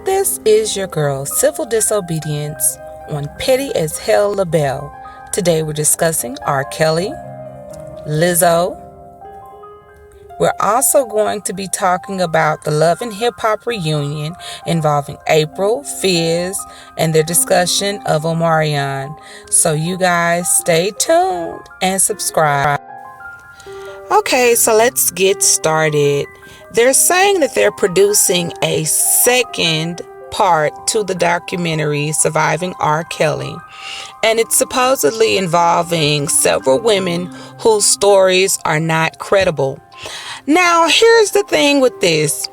This is your girl, Civil Disobedience, on Petty as Hell LaBelle. Today we're discussing R. Kelly, Lizzo. We're also going to be talking about the Love and Hip Hop reunion involving Apryl, Fizz, and their discussion of Omarion. So you guys stay tuned and subscribe. Okay, so let's get started. They're saying that they're producing a second part to the documentary Surviving R. Kelly, and it's supposedly involving several women whose stories are not credible. Now, here's the thing with this.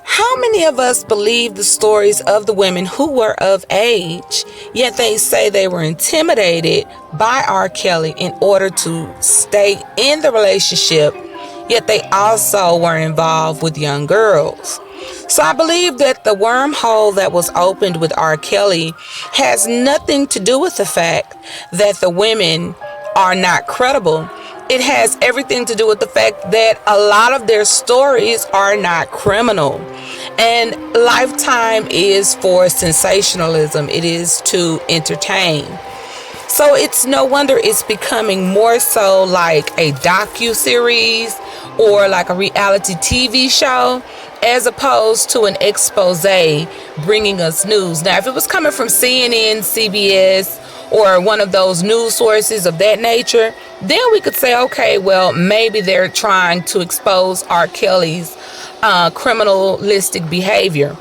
How many of us believe the stories of the women who were of age, yet they say they were intimidated by R. Kelly in order to stay in the relationship, yet they also were involved with young girls? So I believe that the wormhole that was opened with R. Kelly has nothing to do with the fact that the women are not credible. It has everything to do with the fact that a lot of their stories are not criminal. And Lifetime is for sensationalism. It is to entertain. So it's no wonder it's becoming more so like a docuseries or like a reality TV show, as opposed to an expose bringing us news. Now, if it was coming from CNN, CBS, or one of those news sources of that nature, then we could say, okay, well, maybe they're trying to expose R. Kelly's criminalistic behavior.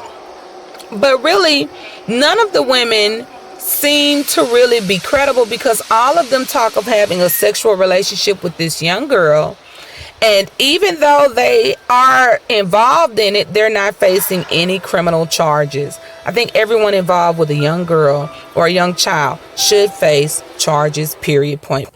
But really, none of the women seem to really be credible, because all of them talk of having a sexual relationship with this young girl. And even though they are involved in it, they're not facing any criminal charges. I think everyone involved with a young girl or a young child should face charges, period, point.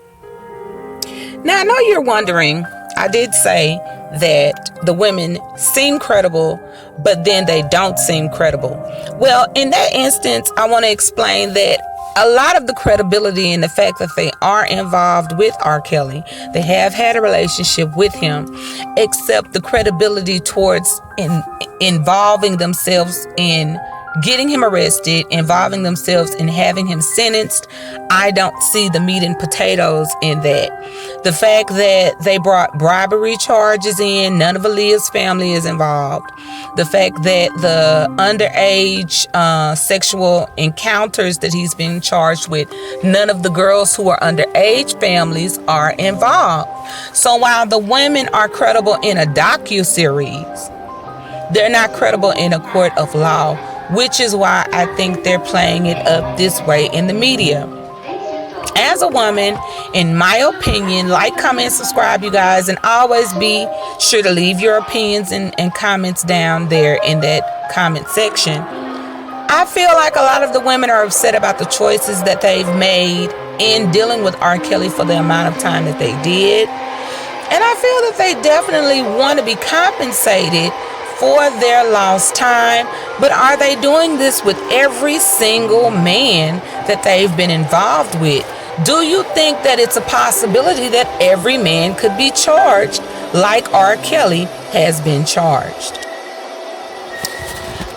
Now, I know you're wondering, I did say that the women seem credible, but then they don't seem credible. Well, in that instance, I want to explain that a lot of the credibility in the fact that they are involved with R. Kelly, they have had a relationship with him, except the credibility towards involving themselves in getting him arrested, involving themselves in having him sentenced. I don't see the meat and potatoes in that. The fact that they brought bribery charges in, none of Aaliyah's family is involved. The fact that the underage sexual encounters that he's being charged with, none of the girls who are underage families are involved. So while the women are credible in a docuseries, they're not credible in a court of law, which is why I think they're playing it up this way in the media. As a woman, in my opinion, like, comment, subscribe, you guys, and always be sure to leave your opinions and comments down there in that comment section. I feel like a lot of the women are upset about the choices that they've made in dealing with R. Kelly for the amount of time that they did. And I feel that they definitely want to be compensated for their lost time, but are they doing this with every single man that they've been involved with? Do you think that it's a possibility that every man could be charged like R. Kelly has been charged?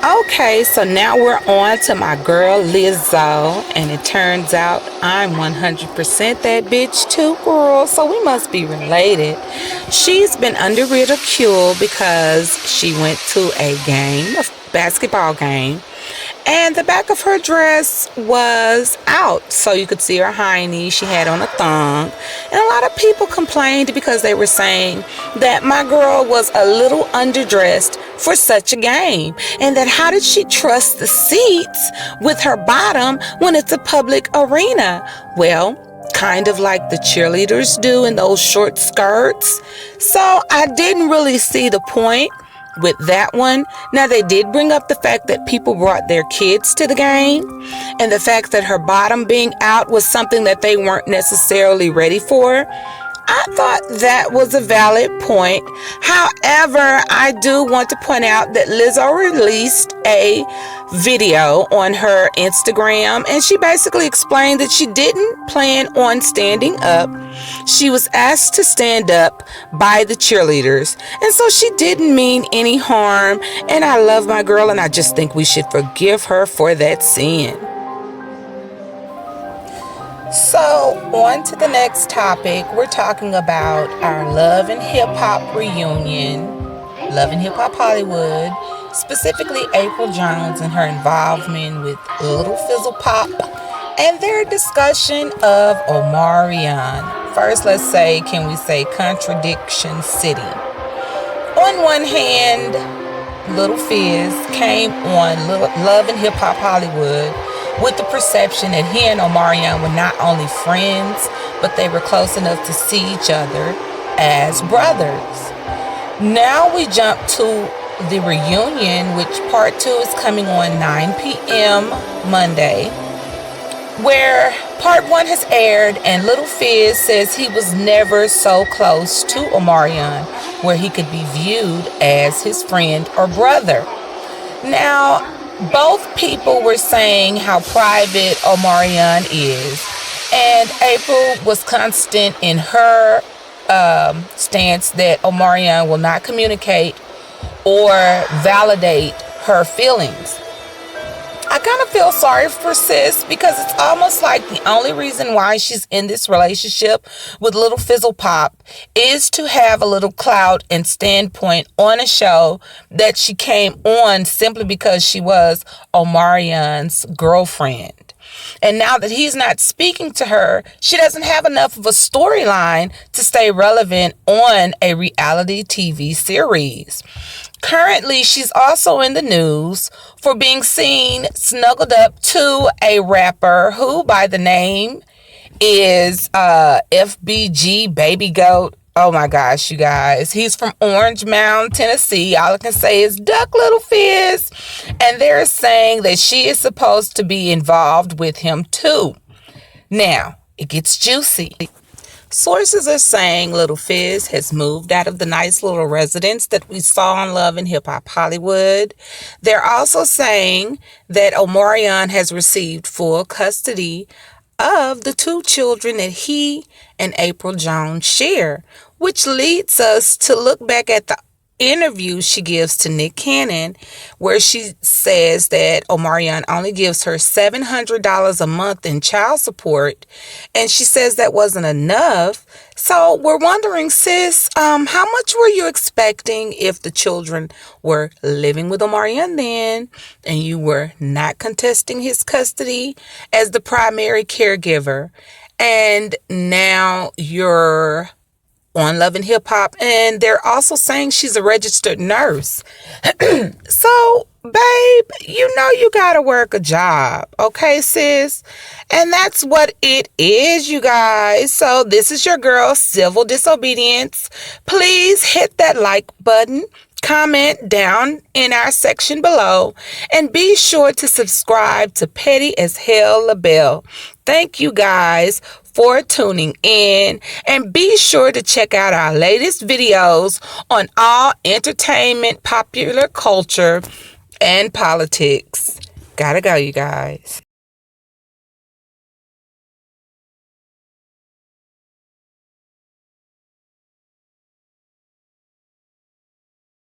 Okay, so now we're on to my girl Lizzo, and it turns out I'm 100% that bitch too, girl, so we must be related. She's been under ridicule because she went to a basketball game, and the back of her dress was out, so you could see her hiney. She had on a thong, and a lot of people complained because they were saying that my girl was a little underdressed for such a game, and that how did she trust the seats with her bottom when it's a public arena? Well, kind of like the cheerleaders do in those short skirts. So I didn't really see the point with that one. Now, they did bring up the fact that people brought their kids to the game, and the fact that her bottom being out was something that they weren't necessarily ready for. I thought that was a valid point. However, I do want to point out that Lizzo released a video on her Instagram, and she basically explained that she didn't plan on standing up. She was asked to stand up by the cheerleaders, and so she didn't mean any harm. And I love my girl, and I just think we should forgive her for that sin. So, on to the next topic. We're talking about our Love and Hip Hop reunion, Love and Hip Hop Hollywood, specifically Apryl Jones and her involvement with Little Fizzle Pop and their discussion of Omarion. First, can we say Contradiction City? On one hand, Little Fizz came on Love and Hip Hop Hollywood with the perception that he and Omarion were not only friends, but they were close enough to see each other as brothers. Now we jump to the reunion, which part 2 is coming on 9 p.m. Monday, where part 1 has aired, and Little Fizz says he was never so close to Omarion where he could be viewed as his friend or brother. Now, both people were saying how private Omarion is, and Apryl was constant in her stance that Omarion will not communicate or validate her feelings. I kind of feel sorry for Sis because it's almost like the only reason why she's in this relationship with Little Fizzle Pop is to have a little clout and standpoint on a show that she came on simply because she was Omarion's girlfriend. And now that he's not speaking to her, she doesn't have enough of a storyline to stay relevant on a reality TV series. Currently, she's also in the news for being seen snuggled up to a rapper who, by the name, is FBG Baby Goat. Oh my gosh, you guys. He's from Orange Mound, Tennessee. All I can say is duck, Little Fizz. And they're saying that she is supposed to be involved with him too. Now, it gets juicy. Sources are saying Little Fizz has moved out of the nice little residence that we saw on Love and Hip Hop Hollywood. They're also saying that Omarion has received full custody of the 2 children that he and Apryl Jones share, which leads us to look back at the interview she gives to Nick Cannon, where she says that Omarion only gives her $700 a month in child support, and she says that wasn't enough. So we're wondering, sis, how much were you expecting if the children were living with Omarion then, and you were not contesting his custody as the primary caregiver, and now you're on Love and Hip Hop, and they're also saying she's a registered nurse. So, babe, you know you gotta work a job, okay, sis? And that's what it is, you guys. So this is your girl, Civil Disobedience. Please hit that like button, comment down in our section below, and be sure to subscribe to Petty as Hell LaBelle. Thank you guys for tuning in, and be sure to check out our latest videos on all entertainment, popular culture, and politics. Gotta go, you guys.